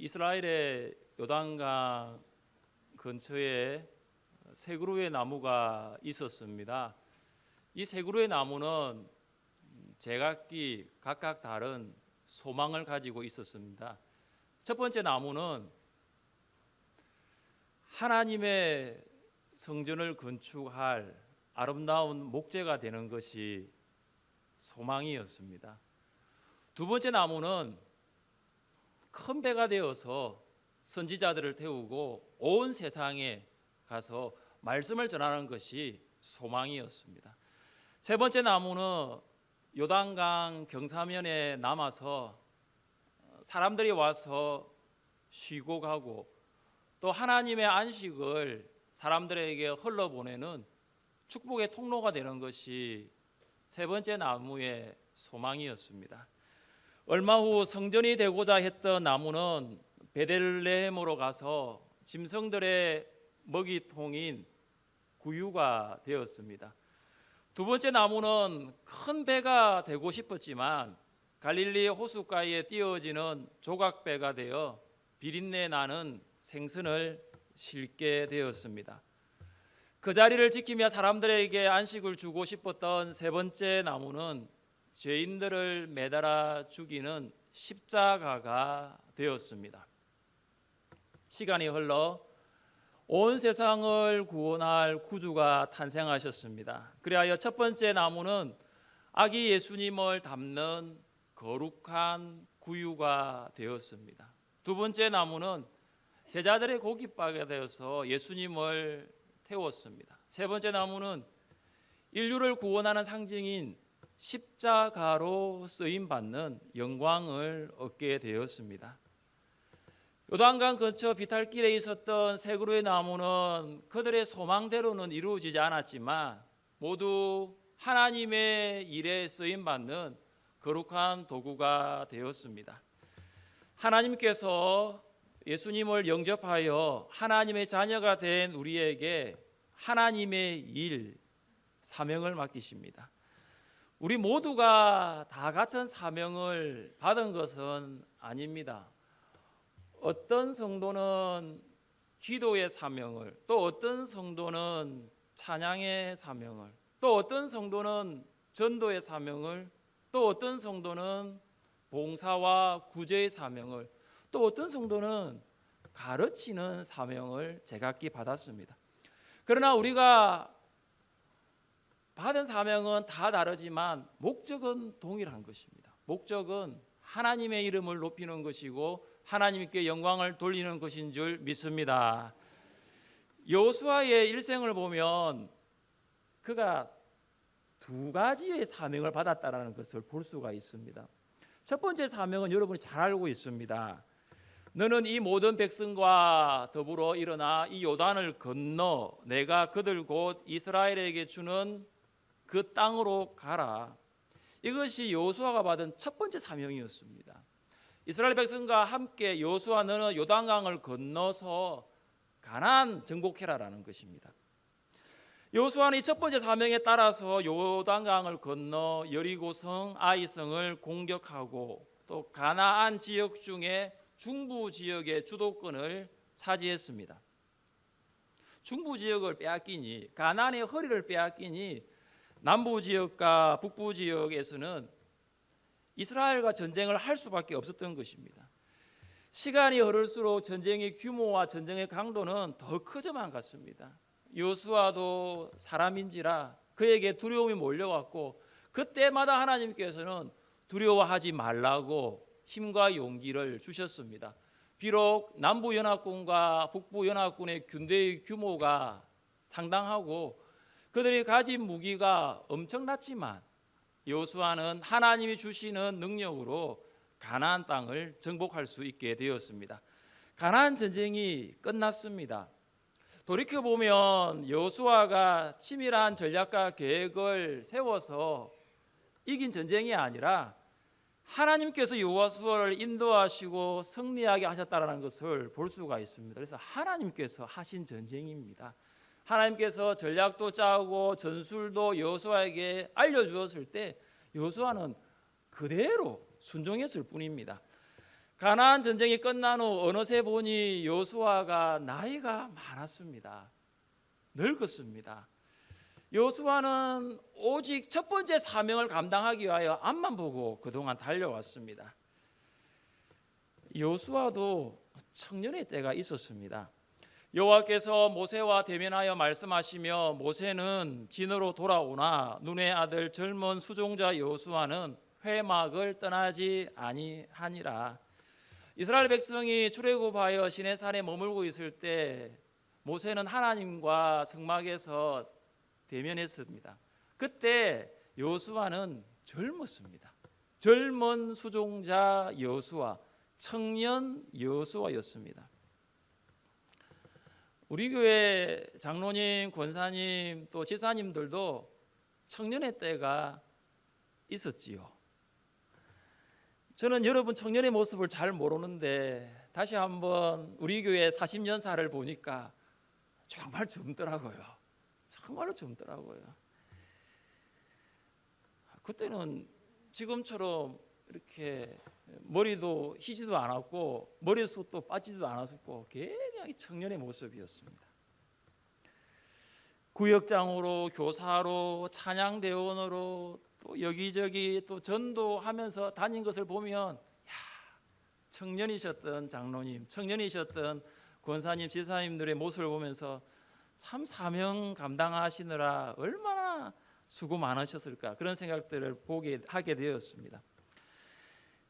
이스라엘의 요단강 근처에 세 그루의 나무가 있었습니다. 이 세 그루의 나무는 제각기 각각 다른 소망을 가지고 있었습니다. 첫 번째 나무는 하나님의 성전을 건축할 아름다운 목재가 되는 것이 소망이었습니다. 두 번째 나무는 큰 배가 되어서 선지자들을 태우고 온 세상에 가서 말씀을 전하는 것이 소망이었습니다. 세 번째 나무는 요단강 경사면에 남아서 사람들이 와서 쉬고 가고 또 하나님의 안식을 사람들에게 흘러보내는 축복의 통로가 되는 것이 세 번째 나무의 소망이었습니다. 얼마 후 성전이 되고자 했던 나무는 베들레헴으로 가서 짐승들의 먹이통인 구유가 되었습니다. 두 번째 나무는 큰 배가 되고 싶었지만 갈릴리 호숫가에 띄어지는 조각배가 되어 비린내 나는 생선을 싣게 되었습니다. 그 자리를 지키며 사람들에게 안식을 주고 싶었던 세 번째 나무는 죄인들을 매달아 죽이는 십자가가 되었습니다. 시간이 흘러 온 세상을 구원할 구주가 탄생하셨습니다. 그리하여 첫 번째 나무는 아기 예수님을 담는 거룩한 구유가 되었습니다. 두 번째 나무는 제자들의 고깃바가 되어서 예수님을 태웠습니다. 세 번째 나무는 인류를 구원하는 상징인 십자가로 쓰임받는 영광을 얻게 되었습니다. 요단강 근처 비탈길에 있었던 세 그루의 나무는 그들의 소망대로는 이루어지지 않았지만 모두 하나님의 일에 쓰임받는 거룩한 도구가 되었습니다. 하나님께서 예수님을 영접하여 하나님의 자녀가 된 우리에게 하나님의 일, 사명을 맡기십니다. 우리 모두가 다 같은 사명을 받은 것은 아닙니다. 어떤 성도는 기도의 사명을, 또 어떤 성도는 찬양의 사명을, 또 어떤 성도는 전도의 사명을, 또 어떤 성도는 봉사와 구제의 사명을, 또 어떤 성도는 가르치는 사명을 제각기 받았습니다. 그러나 우리가 받은 사명은 다 다르지만 목적은 동일한 것입니다. 목적은 하나님의 이름을 높이는 것이고 하나님께 영광을 돌리는 것인 줄 믿습니다. 여호수아의 일생을 보면 그가 두 가지의 사명을 받았다는 것을 볼 수가 있습니다. 첫 번째 사명은 여러분이 잘 알고 있습니다. 너는 이 모든 백성과 더불어 일어나 이 요단을 건너 내가 그들 곧 이스라엘에게 주는 그 땅으로 가라. 이것이 여호수아가 받은 첫 번째 사명이었습니다. 이스라엘 백성과 함께 여호수아 너는 요단강을 건너서 가나안 정복해라라는 것입니다. 여호수아는 이 첫 번째 사명에 따라서 요단강을 건너 여리고성, 아이성을 공격하고 또 가나안 지역 중에 중부 지역의 주도권을 차지했습니다. 중부 지역을 빼앗기니 가나안의 허리를 빼앗기니 남부 지역과 북부 지역에서는 이스라엘과 전쟁을 할 수밖에 없었던 것입니다. 시간이 흐를수록 전쟁의 규모와 전쟁의 강도는 더 커져만 갔습니다. 여호수아도 사람인지라 그에게 두려움이 몰려왔고 그때마다 하나님께서는 두려워하지 말라고 힘과 용기를 주셨습니다. 비록 남부연합군과 북부연합군의 군대의 규모가 상당하고 그들이 가진 무기가 엄청났지만 여호수아는 하나님이 주시는 능력으로 가나안 땅을 정복할 수 있게 되었습니다. 가나안 전쟁이 끝났습니다. 돌이켜보면 여호수아가 치밀한 전략과 계획을 세워서 이긴 전쟁이 아니라 하나님께서 여호수아를 인도하시고 승리하게 하셨다는 것을 볼 수가 있습니다. 그래서 하나님께서 하신 전쟁입니다. 하나님께서 전략도 짜고 전술도 여호수아에게 알려주었을 때 여호수아는 그대로 순종했을 뿐입니다. 가나안 전쟁이 끝난 후 어느새 보니 여호수아가 나이가 많았습니다. 늙었습니다. 여호수아는 오직 첫 번째 사명을 감당하기 위하여 앞만 보고 그동안 달려왔습니다. 여호수아도 청년의 때가 있었습니다. 여호와께서 모세와 대면하여 말씀하시며 모세는 진으로 돌아오나 눈의 아들 젊은 수종자 여호수아는 회막을 떠나지 아니하니라. 이스라엘 백성이 출애굽하여 시내산에 머물고 있을 때 모세는 하나님과 성막에서 대면했습니다. 그때 여호수아는 젊었습니다. 젊은 수종자 여호수아, 청년 여호수아였습니다. 우리 교회 장로님, 권사님, 또 집사님들도 청년의 때가 있었지요. 저는 여러분 청년의 모습을 잘 모르는데 다시 한번 우리 교회 40년사를 보니까 정말 젊더라고요. 정말로 젊더라고요. 그때는 지금처럼 이렇게 머리도 희지도 않았고 머리숱도 빠지지도 않았고 굉장히 청년의 모습이었습니다. 구역장으로, 교사로, 찬양대원으로 또 여기저기 또 전도하면서 다닌 것을 보면 청년이셨던 장로님, 청년이셨던 권사님, 지사님들의 모습을 보면서 참 사명 감당하시느라 얼마나 수고 많으셨을까 그런 생각들을 하게 되었습니다.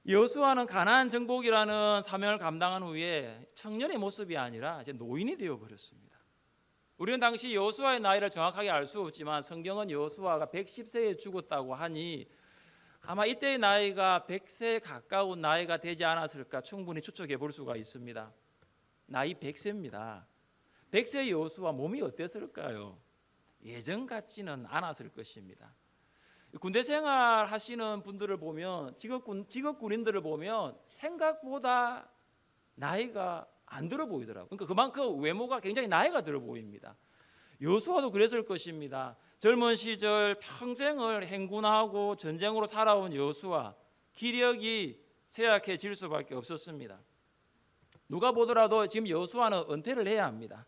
여호수아는 가나안 정복이라는 사명을 감당한 후에 청년의 모습이 아니라 이제 노인이 되어 버렸습니다. 우리는 당시 여호수아의 나이를 정확하게 알 수 없지만 성경은 여호수아가 110세에 죽었다고 하니 아마 이때의 나이가 100세 가까운 나이가 되지 않았을까 충분히 추측해 볼 수가 있습니다. 나이 100세입니다. 100세의 여호수아 몸이 어땠을까요? 예전 같지는 않았을 것입니다. 군대 생활 하시는 분들을 보면 직업 군인들을 보면 생각보다 나이가 안 들어 보이더라고요. 그러니까 그만큼 외모가 굉장히 나이가 들어 보입니다. 여호수아도 그랬을 것입니다. 젊은 시절 평생을 행군하고 전쟁으로 살아온 여호수아, 기력이 쇠약해질 수밖에 없었습니다. 누가 보더라도 지금 여호수아는 은퇴를 해야 합니다.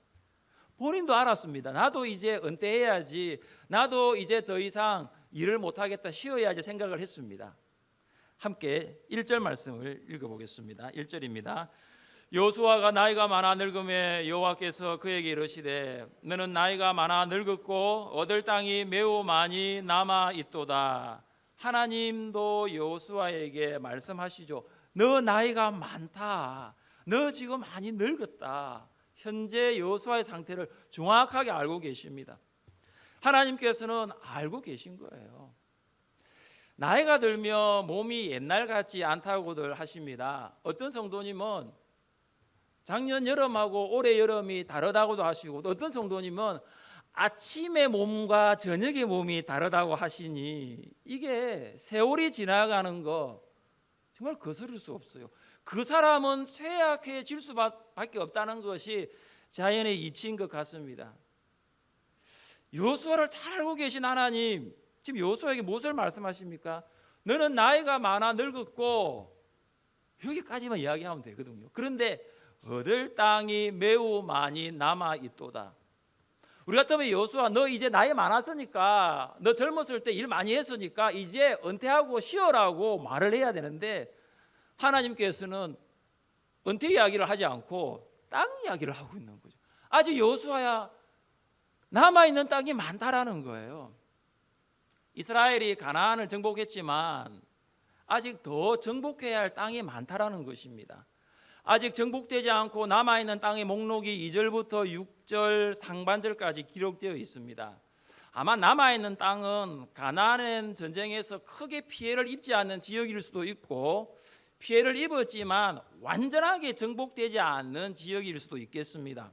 본인도 알았습니다. 나도 이제 은퇴해야지, 나도 이제 더 이상 일을 못하겠다, 쉬어야지 생각을 했습니다. 함께 1절 말씀을 읽어보겠습니다. 1절입니다. 여호수아가 나이가 많아 늙음에 여호와께서 그에게 이르시되 너는 나이가 많아 늙었고 얻을 땅이 매우 많이 남아 있도다. 하나님도 여호수아에게 말씀하시죠. 너 나이가 많다. 너 지금 많이 늙었다. 현재 여호수아의 상태를 정확하게 알고 계십니다. 하나님께서는 알고 계신 거예요. 나이가 들면 몸이 옛날 같지 않다고들 하십니다. 어떤 성도님은 작년 여름하고 올해 여름이 다르다고도 하시고, 어떤 성도님은 아침의 몸과 저녁의 몸이 다르다고 하시니 이게 세월이 지나가는 거 정말 거스를 수 없어요. 그 사람은 쇠약해질 수밖에 없다는 것이 자연의 이치인 것 같습니다. 여호수아를 잘 알고 계신 하나님, 지금 여호수아에게 무엇을 말씀하십니까? 너는 나이가 많아 늙었고, 여기까지만 이야기하면 되거든요. 그런데 얻을 땅이 매우 많이 남아 있도다. 우리 같으면 여호수아, 너 이제 나이 많았으니까, 너 젊었을 때 일 많이 했으니까 이제 은퇴하고 쉬어라고 말을 해야 되는데, 하나님께서는 은퇴 이야기를 하지 않고 땅 이야기를 하고 있는 거죠. 아직 여호수아야 남아있는 땅이 많다라는 거예요. 이스라엘이 가나안을 정복했지만 아직 더 정복해야 할 땅이 많다라는 것입니다. 아직 정복되지 않고 남아있는 땅의 목록이 2절부터 6절 상반절까지 기록되어 있습니다. 아마 남아있는 땅은 가나안 전쟁에서 크게 피해를 입지 않는 지역일 수도 있고, 피해를 입었지만 완전하게 정복되지 않는 지역일 수도 있겠습니다.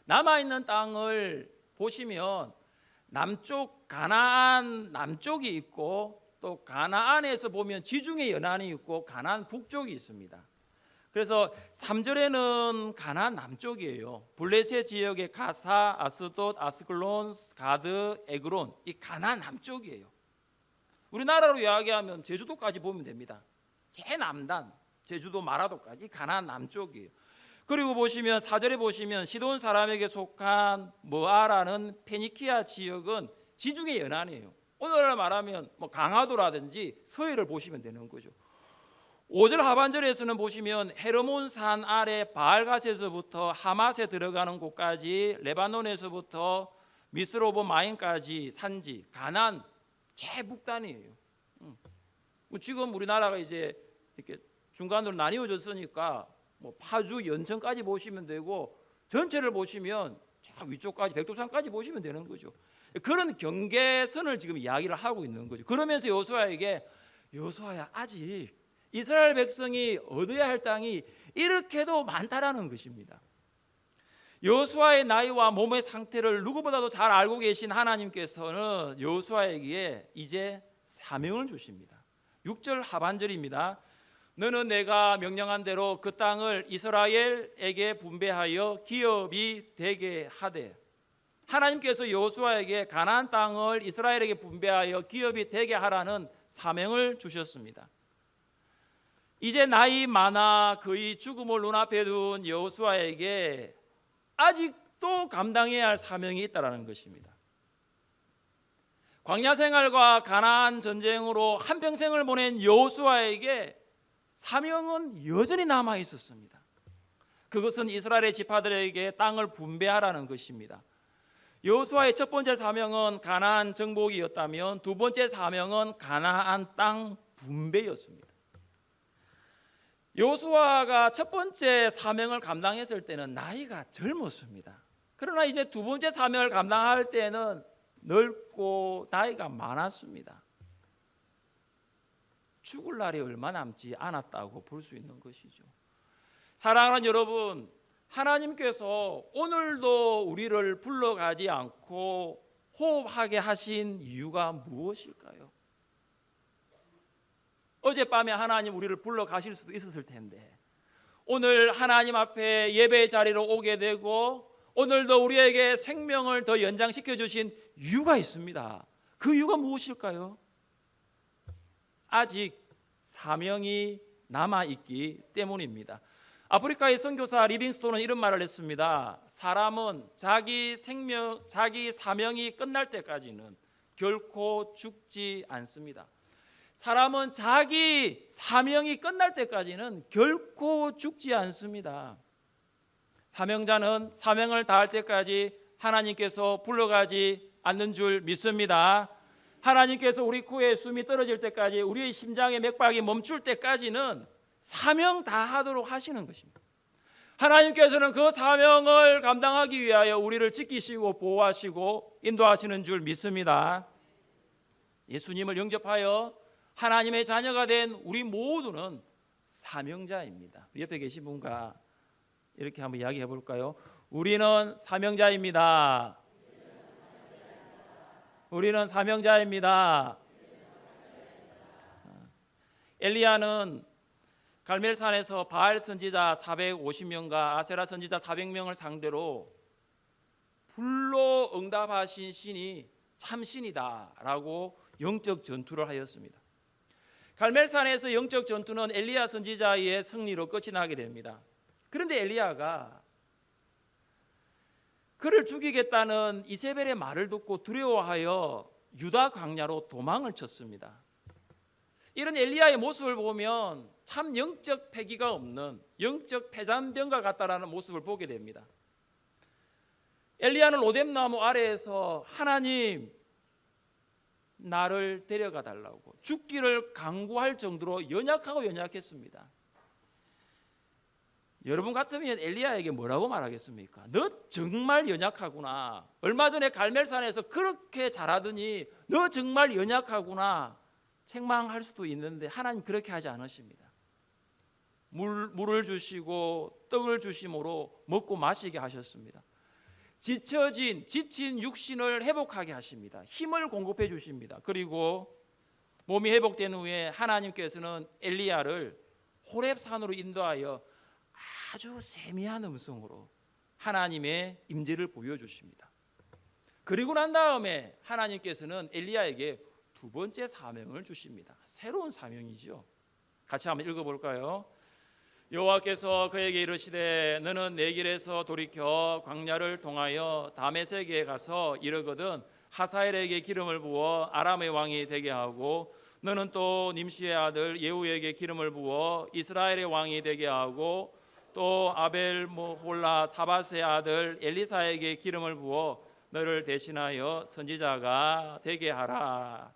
남아있는 땅을 보시면 남쪽 가나안 남쪽이 있고, 또 가나안에서 보면 지중해 연안이 있고 가나안 북쪽이 있습니다. 그래서 3절에는 가나안 남쪽이에요. 블레셋 지역의 가사, 아스돗, 아스클론, 가드, 에그론, 이 가나안 남쪽이에요. 우리나라로 이야기하면 제주도까지 보면 됩니다. 제일 남단, 제주도 마라도까지 가나안 남쪽이에요. 그리고 보시면 4절에 보시면 시돈 사람에게 속한 모아라는 페니키아 지역은 지중해 연안이에요. 오늘날 말하면 뭐 강화도라든지 서해를 보시면 되는 거죠. 5절 하반절에서는 보시면 헤르몬 산 아래 바알갓에서부터 하맛에 들어가는 곳까지 레바논에서부터 미스로보 마인까지 산지 가나안 최북단이에요. 지금 우리나라가 이제 이렇게 중간으로 나뉘어졌으니까 뭐 파주, 연천까지 보시면 되고 전체를 보시면 저 위쪽까지 백두산까지 보시면 되는 거죠. 그런 경계선을 지금 이야기를 하고 있는 거죠. 그러면서 여호수아에게 여호수아야 아직 이스라엘 백성이 얻어야 할 땅이 이렇게도 많다라는 것입니다. 여호수아의 나이와 몸의 상태를 누구보다도 잘 알고 계신 하나님께서는 여호수아에게 이제 사명을 주십니다. 6절 하반절입니다. 너는 내가 명령한 대로 그 땅을 이스라엘에게 분배하여 기업이 되게 하되, 하나님께서 여호수아에게 가나안 땅을 이스라엘에게 분배하여 기업이 되게 하라는 사명을 주셨습니다. 이제 나이 많아 거의 죽음을 눈앞에 둔 여호수아에게 아직도 감당해야 할 사명이 있다는 것입니다. 광야 생활과 가나안 전쟁으로 한평생을 보낸 여호수아에게 사명은 여전히 남아 있었습니다. 그것은 이스라엘의 지파들에게 땅을 분배하라는 것입니다. 여호수아의 첫 번째 사명은 가나안 정복이었다면 두 번째 사명은 가나안 땅 분배였습니다. 여호수아가 첫 번째 사명을 감당했을 때는 나이가 젊었습니다. 그러나 이제 두 번째 사명을 감당할 때는 넓고 나이가 많았습니다. 죽을 날이 얼마 남지 않았다고 볼 수 있는 것이죠. 사랑하는 여러분, 하나님께서 오늘도 우리를 불러가지 않고 호흡하게 하신 이유가 무엇일까요? 어젯밤에 하나님 우리를 불러가실 수도 있었을 텐데 오늘 하나님 앞에 예배의 자리로 오게 되고 오늘도 우리에게 생명을 더 연장시켜 주신 이유가 있습니다. 그 이유가 무엇일까요? 아직 사명이 남아있기 때문입니다. 아프리카의 선교사 리빙스톤은 이런 말을 했습니다. 사람은 자기 사명이 끝날 때까지는 결코 죽지 않습니다. 사람은 자기 사명이 끝날 때까지는 결코 죽지 않습니다. 사명자는 사명을 다할 때까지 하나님께서 불러가지 않는 줄 믿습니다. 하나님께서 우리 코에 숨이 떨어질 때까지, 우리의 심장의 맥박이 멈출 때까지는 사명 다 하도록 하시는 것입니다. 하나님께서는 그 사명을 감당하기 위하여 우리를 지키시고 보호하시고 인도하시는 줄 믿습니다. 예수님을 영접하여 하나님의 자녀가 된 우리 모두는 사명자입니다. 옆에 계신 분과 이렇게 한번 이야기해 볼까요? 우리는 사명자입니다. 우리는 사명자입니다. 엘리야는 갈멜산에서 바알 선지자 450명과 아세라 선지자 400명을 상대로 불로 응답하신 신이 참신이다라고 영적 전투를 하였습니다. 갈멜산에서 영적 전투는 엘리야 선지자의 승리로 끝이 나게 됩니다. 그런데 엘리야가 그를 죽이겠다는 이세벨의 말을 듣고 두려워하여 유다 광야로 도망을 쳤습니다. 이런 엘리야의 모습을 보면 참 영적 패기가 없는 영적 패잔병과 같다라는 모습을 보게 됩니다. 엘리야는 로뎀나무 아래에서 하나님 나를 데려가 달라고 죽기를 강구할 정도로 연약했습니다. 여러분 같으면 엘리야에게 뭐라고 말하겠습니까? 너 정말 연약하구나. 얼마 전에 갈멜산에서 그렇게 잘하더니 너 정말 연약하구나. 책망할 수도 있는데 하나님 그렇게 하지 않으십니다. 물을 주시고 떡을 주심으로 먹고 마시게 하셨습니다. 지친 육신을 회복하게 하십니다. 힘을 공급해 주십니다. 그리고 몸이 회복된 후에 하나님께서는 엘리야를 호렙산으로 인도하여 아주 세미한 음성으로 하나님의 임재를 보여주십니다. 그리고 난 다음에 하나님께서는 엘리야에게 두 번째 사명을 주십니다. 새로운 사명이죠. 같이 한번 읽어볼까요? 여호와께서 그에게 이르시되 너는 내 길에서 돌이켜 광야를 통하여 다메섹에 가서 이르거든 하사엘에게 기름을 부어 아람의 왕이 되게 하고 너는 또 님시의 아들 예후에게 기름을 부어 이스라엘의 왕이 되게 하고 또 아벨 홀라 사밧의 아들 엘리사에게 기름을 부어 너를 대신하여 선지자가 되게 하라.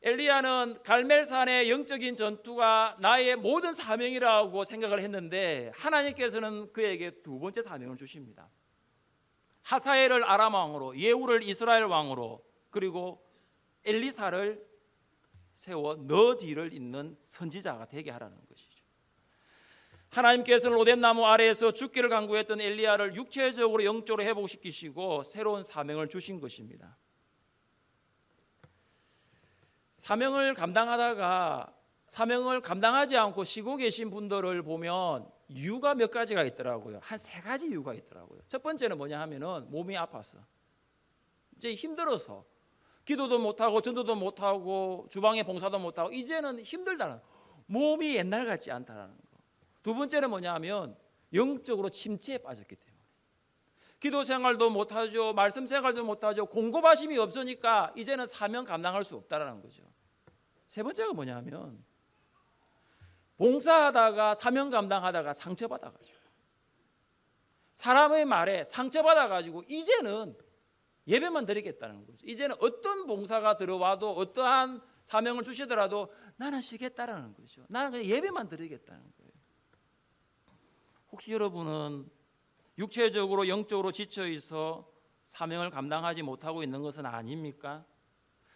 엘리야는 갈멜산의 영적인 전투가 나의 모든 사명이라고 생각을 했는데 하나님께서는 그에게 두 번째 사명을 주십니다. 하사엘을 아람 왕으로, 예후를 이스라엘 왕으로, 그리고 엘리사를 세워 너 뒤를 잇는 선지자가 되게 하라는 것이죠. 하나님께서는 로뎀나무 아래에서 죽기를 간구했던 엘리야를 육체적으로 영적으로 회복시키시고 새로운 사명을 주신 것입니다. 사명을 감당하지 않고 쉬고 계신 분들을 보면 이유가 몇 가지가 있더라고요. 한 세 가지 이유가 있더라고요. 첫 번째는 뭐냐 하면은 몸이 아파서, 이제 힘들어서 기도도 못하고 전도도 못하고 주방에 봉사도 못하고 이제는 힘들다는, 몸이 옛날 같지 않다는 거. 두 번째는 뭐냐 하면 영적으로 침체에 빠졌기 때문에 기도 생활도 못하죠, 말씀 생활도 못하죠, 공급하심이 없으니까 이제는 사명 감당할 수 없다라는 거죠. 세 번째가 뭐냐 하면 봉사하다가 사명 감당하다가 상처받아가지고, 사람의 말에 상처받아가지고 이제는 예배만 드리겠다는 거죠. 이제는 어떤 봉사가 들어와도 어떠한 사명을 주시더라도 나는 쉬겠다라는 거죠. 나는 그냥 예배만 드리겠다는 거예요. 혹시 여러분은 육체적으로 영적으로 지쳐 있어 사명을 감당하지 못하고 있는 것은 아닙니까?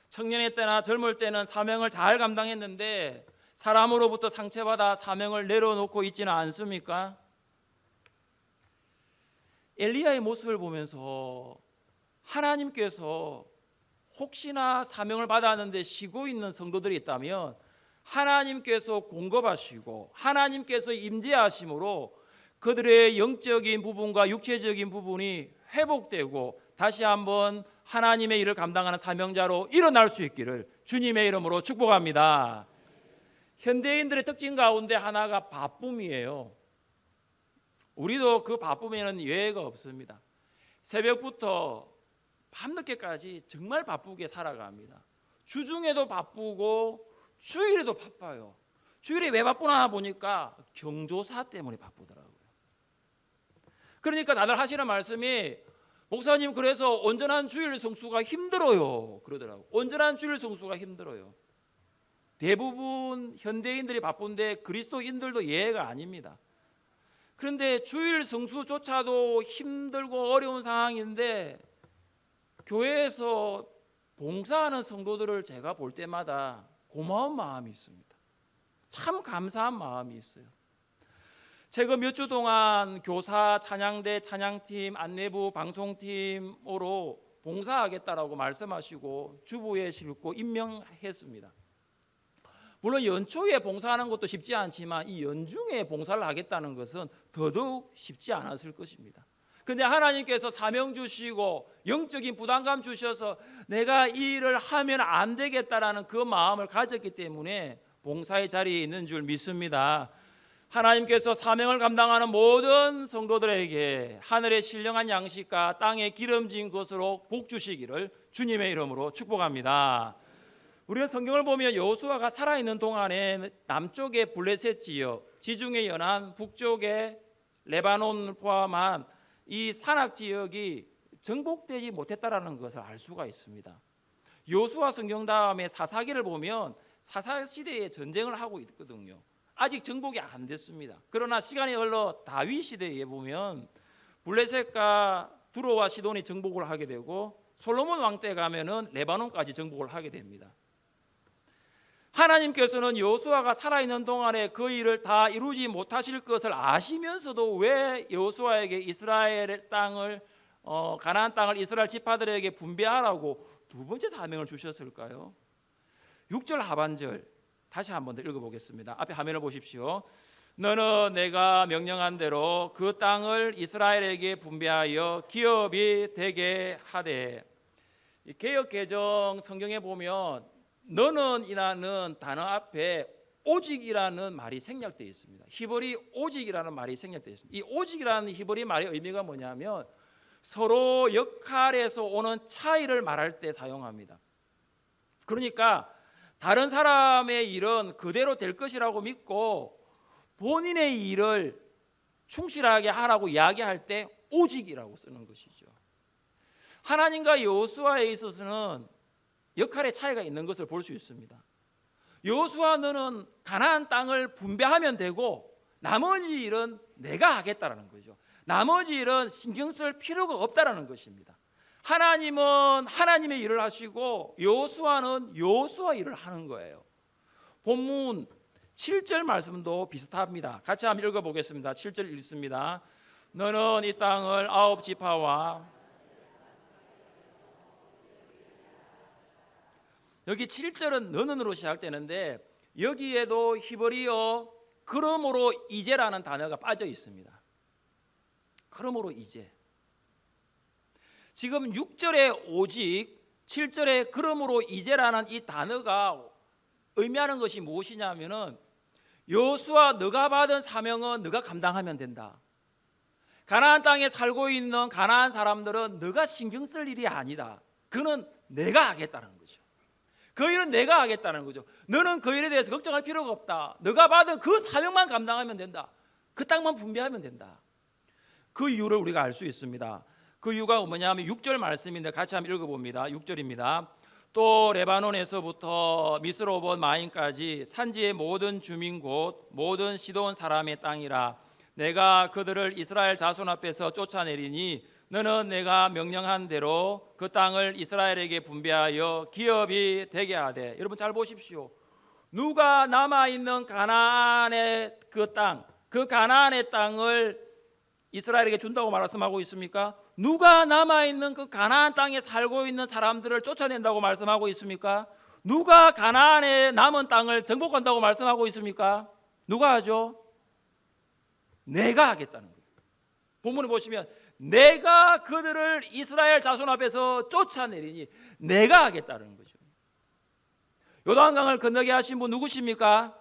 청년의 때나 젊을 때는 사명을 잘 감당했는데 사람으로부터 상처받아 사명을 내려놓고 있지는 않습니까? 엘리야의 모습을 보면서 하나님께서 혹시나 사명을 받았는데 쉬고 있는 성도들이 있다면 하나님께서 공급하시고 하나님께서 임재하심으로 그들의 영적인 부분과 육체적인 부분이 회복되고 다시 한번 하나님의 일을 감당하는 사명자로 일어날 수 있기를 주님의 이름으로 축복합니다. 현대인들의 특징 가운데 하나가 바쁨이에요. 우리도 그 바쁨에는 예외가 없습니다. 새벽부터 밤늦게까지 정말 바쁘게 살아갑니다. 주중에도 바쁘고 주일에도 바빠요. 주일에 왜 바쁘나 보니까 경조사 때문에 바쁘더라고요. 그러니까 다들 하시는 말씀이 목사님 그래서 온전한 주일 성수가 힘들어요 그러더라고요. 온전한 주일 성수가 힘들어요. 대부분 현대인들이 바쁜데 그리스도인들도 예외가 아닙니다. 그런데 주일 성수조차도 힘들고 어려운 상황인데 교회에서 봉사하는 성도들을 제가 볼 때마다 고마운 마음이 있습니다. 참 감사한 마음이 있어요. 최근 몇 주 동안 교사, 찬양대, 찬양팀, 안내부, 방송팀으로 봉사하겠다라고 말씀하시고 주부에 싣고 임명했습니다. 물론 연초에 봉사하는 것도 쉽지 않지만 이 연중에 봉사를 하겠다는 것은 더더욱 쉽지 않았을 것입니다. 그런데 하나님께서 사명 주시고 영적인 부담감 주셔서 내가 이 일을 하면 안 되겠다라는 그 마음을 가졌기 때문에 봉사의 자리에 있는 줄 믿습니다. 하나님께서 사명을 감당하는 모든 성도들에게 하늘의 신령한 양식과 땅에 기름진 것으로 복 주시기를 주님의 이름으로 축복합니다. 우리가 성경을 보면 여호수아가 살아있는 동안에 남쪽의 블레셋 지역, 지중해 연안, 북쪽의 레바논을 포함한 이 산악 지역이 정복되지 못했다라는 것을 알 수가 있습니다. 여호수아 성경 다음에 사사기를 보면 사사 시대에 전쟁을 하고 있거든요. 아직 정복이 안 됐습니다. 그러나 시간이 흘러 다윗 시대에 보면 블레셋과 두로와 시돈이 정복을 하게 되고 솔로몬 왕 때 가면은 레바논까지 정복을 하게 됩니다. 하나님께서는 여호수아가 살아있는 동안에 그 일을 다 이루지 못하실 것을 아시면서도 왜 여호수아에게 이스라엘의 땅을 가나안 땅을 이스라엘 지파들에게 분배하라고 두 번째 사명을 주셨을까요? 6절 하반절 다시 한번 더 읽어보겠습니다. 앞에 화면을 보십시오. 너는 내가 명령한 대로 그 땅을 이스라엘에게 분배하여 기업이 되게 하되, 개역 개정 성경에 보면 너는 이라는 단어 앞에 오직이라는 말이 생략되어 있습니다. 히브리 오직이라는 말이 생략되어 있습니다. 이 오직이라는 히브리 말의 의미가 뭐냐면 서로 역할에서 오는 차이를 말할 때 사용합니다. 그러니까 다른 사람의 일은 그대로 될 것이라고 믿고 본인의 일을 충실하게 하라고 이야기할 때 오직이라고 쓰는 것이죠. 하나님과 여호수아에 있어서는 역할의 차이가 있는 것을 볼 수 있습니다. 여호수아 너는 가나안 땅을 분배하면 되고 나머지 일은 내가 하겠다라는 거죠. 나머지 일은 신경 쓸 필요가 없다라는 것입니다. 하나님은 하나님의 일을 하시고 여호수아는 여호수아 일을 하는 거예요. 본문 7절 말씀도 비슷합니다. 같이 한번 읽어보겠습니다. 7절 읽습니다. 너는 이 땅을 9지파와 여기 7절은 너는으로 시작되는데 여기에도 히브리어 그러므로 이제라는 단어가 빠져 있습니다. 그러므로 이제. 지금 6절에 오직 7절에 그러므로 이제라는 이 단어가 의미하는 것이 무엇이냐면은 여호수아 너가 받은 사명은 너가 감당하면 된다. 가나안 땅에 살고 있는 가나안 사람들은 너가 신경 쓸 일이 아니다. 그는 내가 하겠다는 거죠. 그 일은 내가 하겠다는 거죠. 너는 그 일에 대해서 걱정할 필요가 없다. 너가 받은 그 사명만 감당하면 된다. 그 땅만 분배하면 된다. 그 이유를 우리가 알 수 있습니다. 그 이유가 뭐냐면 6절 말씀인데 같이 한번 읽어봅니다. 6절입니다. 또 레바논에서부터 미스로봇 마임까지 산지의 모든 주민 곧 모든 시돈 사람의 땅이라. 내가 그들을 이스라엘 자손 앞에서 쫓아내리니 너는 내가 명령한 대로 그 땅을 이스라엘에게 분배하여 기업이 되게 하되. 여러분 잘 보십시오. 누가 남아있는 가나안의 그 땅, 그 가나안의 땅을 이스라엘에게 준다고 말씀하고 있습니까? 누가 남아있는 그 가나안 땅에 살고 있는 사람들을 쫓아낸다고 말씀하고 있습니까? 누가 가나안의 남은 땅을 정복한다고 말씀하고 있습니까? 누가 하죠? 내가 하겠다는 거예요. 본문에 보시면 내가 그들을 이스라엘 자손 앞에서 쫓아내리니 내가 하겠다는 거죠. 요단강을 건너게 하신 분 누구십니까?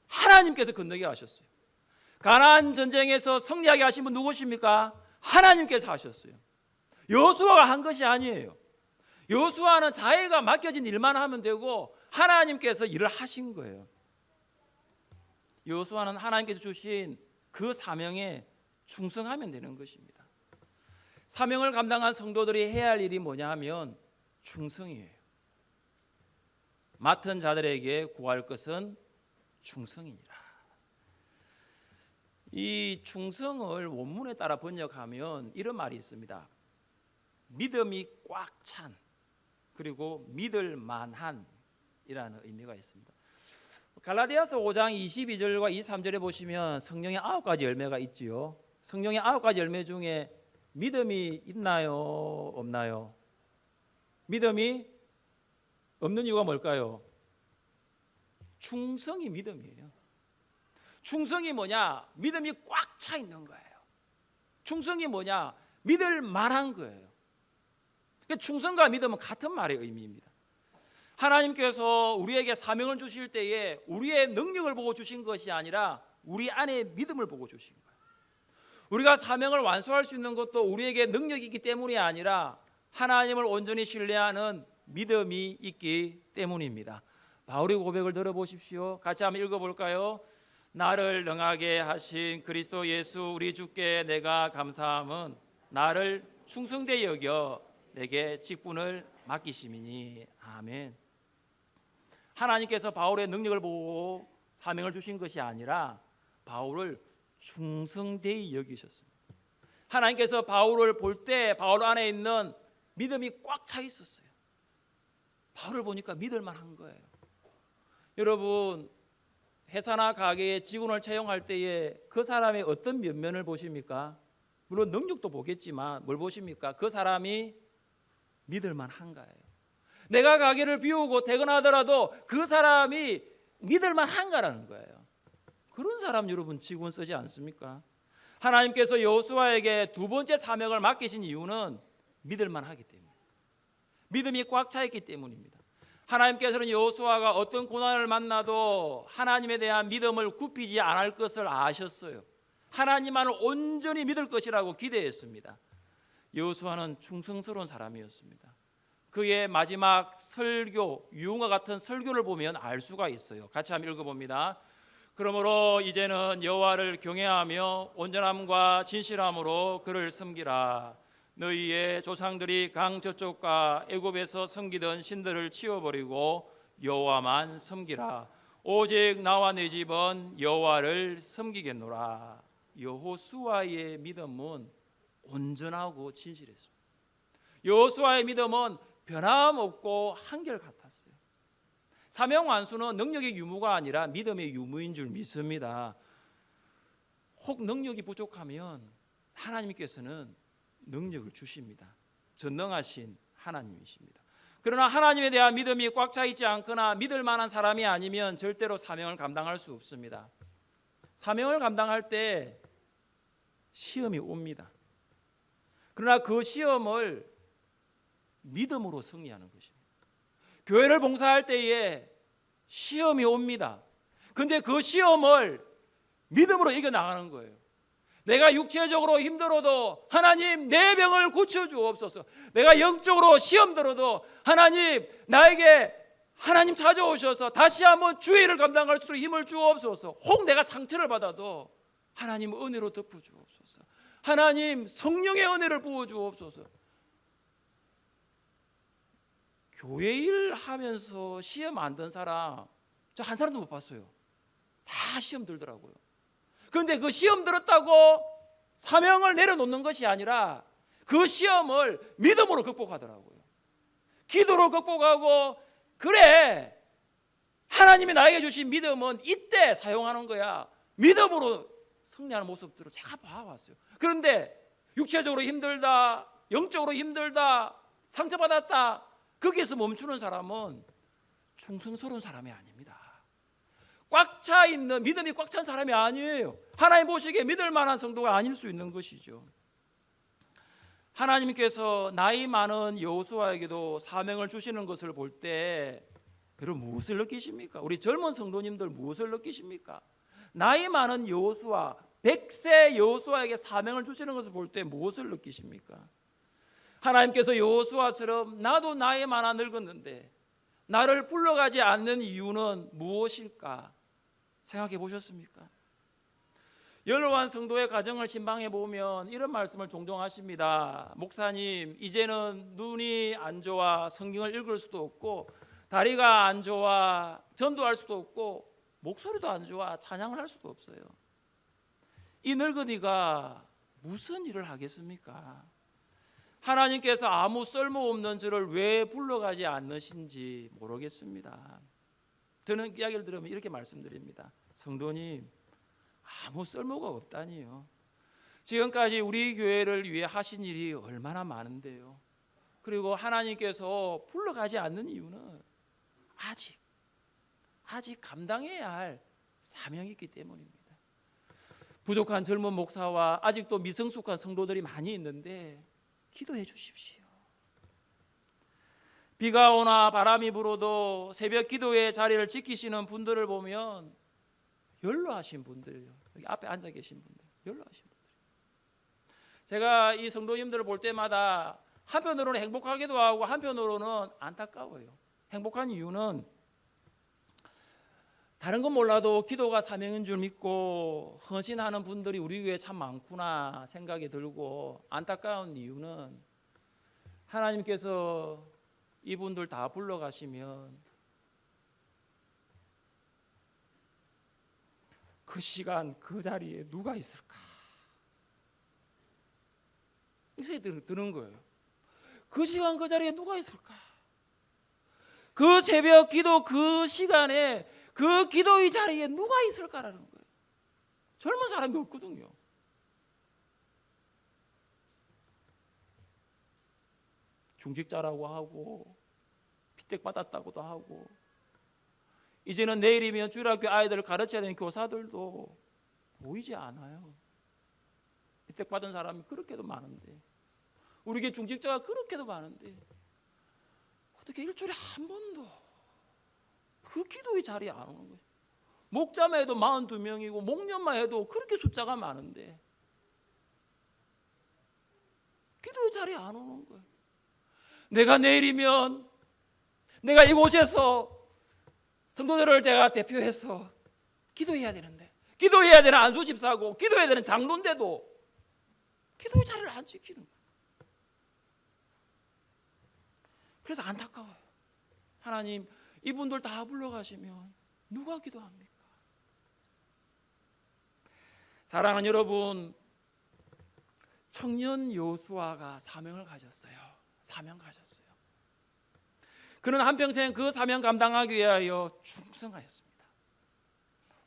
하나님께서 건너게 하셨어요. 가나안 전쟁에서 승리하게 하신 분 누구십니까? 하나님께서 하셨어요. 여호수아가 한 것이 아니에요. 여호수아는 자기가 맡겨진 일만 하면 되고 하나님께서 일을 하신 거예요. 여호수아는 하나님께서 주신 그 사명에 충성하면 되는 것입니다. 사명을 감당한 성도들이 해야 할 일이 뭐냐 하면 충성이에요. 맡은 자들에게 구할 것은 충성이니라. 이 충성을 원문에 따라 번역하면 이런 말이 있습니다. 믿음이 꽉 찬, 그리고 믿을 만한 이라는 의미가 있습니다. 갈라디아서 5장 22절과 23절에 보시면 성령의 9가지 열매가 있지요. 성령의 9가지 열매 중에 믿음이 있나요? 없나요? 믿음이 없는 이유가 뭘까요? 충성이 믿음이에요. 충성이 뭐냐? 믿음이 꽉 차 있는 거예요. 충성이 뭐냐? 믿을 만한 거예요. 그러니까 충성과 믿음은 같은 말의 의미입니다. 하나님께서 우리에게 사명을 주실 때에 우리의 능력을 보고 주신 것이 아니라 우리 안에 믿음을 보고 주신 거예요. 우리가 사명을 완수할 수 있는 것도 우리에게 능력이 있기 때문이 아니라 하나님을 온전히 신뢰하는 믿음이 있기 때문입니다. 바울의 고백을 들어보십시오. 같이 한번 읽어볼까요? 나를 능하게 하신 그리스도 예수 우리 주께 내가 감사함은 나를 충성되이 여겨 내게 직분을 맡기심이니. 아멘. 하나님께서 바울의 능력을 보고 사명을 주신 것이 아니라 바울을 충성되이 여기셨습니다. 하나님께서 바울을 볼 때 바울 안에 있는 믿음이 꽉 차 있었어요. 바울을 보니까 믿을 만한 거예요. 여러분, 회사나 가게에 직원을 채용할 때에 그 사람의 어떤 면면을 보십니까? 물론 능력도 보겠지만 뭘 보십니까? 그 사람이 믿을 만한가요? 내가 가게를 비우고 퇴근하더라도 그 사람이 믿을 만한가라는 거예요. 그런 사람 여러분 직원 쓰지 않습니까? 하나님께서 여호수아에게 두 번째 사명을 맡기신 이유는 믿을 만하기 때문에, 믿음이 꽉 차 있기 때문입니다. 하나님께서는 여호수아가 어떤 고난을 만나도 하나님에 대한 믿음을 굽히지 않을 것을 아셨어요. 하나님만을 온전히 믿을 것이라고 기대했습니다. 여호수아는 충성스러운 사람이었습니다. 그의 마지막 설교, 유흥과 같은 설교를 보면 알 수가 있어요. 같이 한번 읽어봅니다. 그러므로 이제는 여호와를 경외하며 온전함과 진실함으로 그를 섬기라. 너희의 조상들이 강 저쪽과 애굽에서 섬기던 신들을 치워버리고 여호와만 섬기라. 오직 나와 내 집은 여호와를 섬기겠노라. 여호수아의 믿음은 온전하고 진실했습니다. 여호수아의 믿음은 변함없고 한결같았어요. 사명 완수는 능력의 유무가 아니라 믿음의 유무인 줄 믿습니다. 혹 능력이 부족하면 하나님께서는 능력을 주십니다. 전능하신 하나님이십니다. 그러나 하나님에 대한 믿음이 꽉 차 있지 않거나 믿을 만한 사람이 아니면 절대로 사명을 감당할 수 없습니다. 사명을 감당할 때 시험이 옵니다. 그러나 그 시험을 믿음으로 승리하는 것입니다. 교회를 봉사할 때에 시험이 옵니다. 근데 그 시험을 믿음으로 이겨나가는 거예요. 내가 육체적으로 힘들어도 하나님 내 병을 고쳐주옵소서. 내가 영적으로 시험 들어도 하나님 나에게 하나님 찾아오셔서 다시 한번 주의를 감당할 수 있도록 힘을 주옵소서. 혹 내가 상처를 받아도 하나님 은혜로 덮어주옵소서. 하나님 성령의 은혜를 부어주옵소서. 교회 일 하면서 시험 안 든 사람 저 한 사람도 못 봤어요. 다 시험 들더라고요. 그런데 그 시험 들었다고 사명을 내려놓는 것이 아니라 그 시험을 믿음으로 극복하더라고요. 기도로 극복하고, 그래 하나님이 나에게 주신 믿음은 이때 사용하는 거야. 믿음으로 승리하는 모습들을 제가 봐왔어요. 그런데 육체적으로 힘들다, 영적으로 힘들다, 상처받았다, 거기에서 멈추는 사람은 충성스러운 사람이 아닙니다. 꽉 차 있는, 믿음이 꽉 찬 사람이 아니에요. 하나님 보시기에 믿을 만한 성도가 아닐 수 있는 것이죠. 하나님께서 나이 많은 여호수아에게도 사명을 주시는 것을 볼 때 여러분 무엇을 느끼십니까? 우리 젊은 성도님들 무엇을 느끼십니까? 나이 많은 여호수아, 100세 여호수아에게 사명을 주시는 것을 볼 때 무엇을 느끼십니까? 하나님께서 여호수아처럼 나도 나이 많아 늙었는데 나를 불러가지 않는 이유는 무엇일까 생각해 보셨습니까? 연로한 성도의 가정을 신방해 보면 이런 말씀을 종종 하십니다. 목사님, 이제는 눈이 안 좋아 성경을 읽을 수도 없고, 다리가 안 좋아 전도할 수도 없고, 목소리도 안 좋아 찬양을 할 수도 없어요. 이 늙은이가 무슨 일을 하겠습니까? 하나님께서 아무 쓸모없는 저를 왜 불러가지 않으신지 모르겠습니다. 저는 이야기를 들으면 이렇게 말씀드립니다. 성도님, 아무 쓸모가 없다니요. 지금까지 우리 교회를 위해 하신 일이 얼마나 많은데요. 그리고 하나님께서 불러가지 않는 이유는 아직 감당해야 할 사명이 있기 때문입니다. 부족한 젊은 목사와 아직도 미성숙한 성도들이 많이 있는데 기도해 주십시오. 비가 오나 바람이 불어도 새벽 기도의 자리를 지키시는 분들을 보면 연로하신 분들이에요. 여기 앞에 앉아 계신 분들, 연로하신 분들. 제가 이 성도님들을 볼 때마다 한편으로는 행복하기도 하고 한편으로는 안타까워요. 행복한 이유는 다른 건 몰라도 기도가 사명인 줄 믿고 헌신하는 분들이 우리 교회에 참 많구나 생각이 들고, 안타까운 이유는 하나님께서 이분들 다 불러가시면 그 시간 그 자리에 누가 있을까? 이 생각이 드는 거예요. 그 시간 그 자리에 누가 있을까? 그 새벽 기도 그 시간에 그 기도의 자리에 누가 있을까라는 거예요. 젊은 사람이 없거든요. 중직자라고 하고 피택받았다고도 하고, 이제는 내일이면 주일학교 아이들을 가르쳐야 되는 교사들도 보이지 않아요. 피택받은 사람이 그렇게도 많은데, 우리 교회 중직자가 그렇게도 많은데 어떻게 일주일에 한 번도 그 기도의 자리에 안 오는 거예요. 목자만 해도 42명이고 목련만 해도 그렇게 숫자가 많은데 기도의 자리에 안 오는 거예요. 내가 내일이면 내가 이곳에서 성도들을 내가 대표해서 기도해야 되는데, 기도해야 되는 안수 집사고 기도해야 되는 장로인데도 기도의 자리를 안 지키는 거예요. 그래서 안타까워요. 하나님, 이분들 다 불러가시면 누가 기도합니까? 사랑하는 여러분, 청년 여호수아가 사명을 가졌어요. 사명 가졌어요. 그는 한평생 그 사명 감당하기 위하여 충성하였습니다.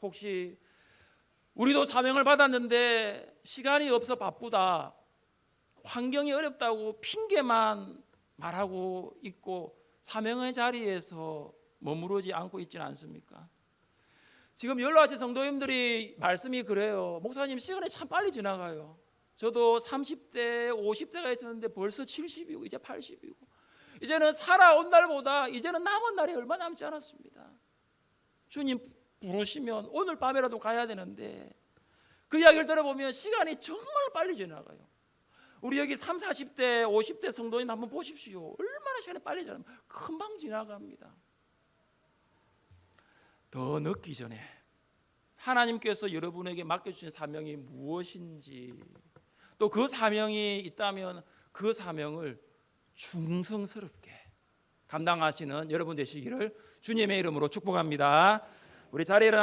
혹시 우리도 사명을 받았는데 시간이 없어 바쁘다, 환경이 어렵다고 핑계만 말하고 있고 사명의 자리에서 머무르지 않고 있지는 않습니까? 지금 연로하신 성도님들이 말씀이 그래요. 목사님, 시간이 참 빨리 지나가요. 저도 30대 50대가 있었는데 벌써 70이고 이제 80이고 이제는 살아온 날보다 이제는 남은 날이 얼마 남지 않았습니다. 주님 부르시면 오늘 밤에라도 가야 되는데 그 이야기를 들어보면 시간이 정말 빨리 지나가요. 우리 여기 30, 40대 50대 성도님 한번 보십시오. 얼마나 시간이 빨리 지나가면 금방 지나갑니다. 더 늦기 전에 하나님께서 여러분에게 맡겨주신 사명이 무엇인지, 또 그 사명이 있다면 그 사명을 충성스럽게 감당하시는 여러분 되시기를 주님의 이름으로 축복합니다. 우리 자리에 일어나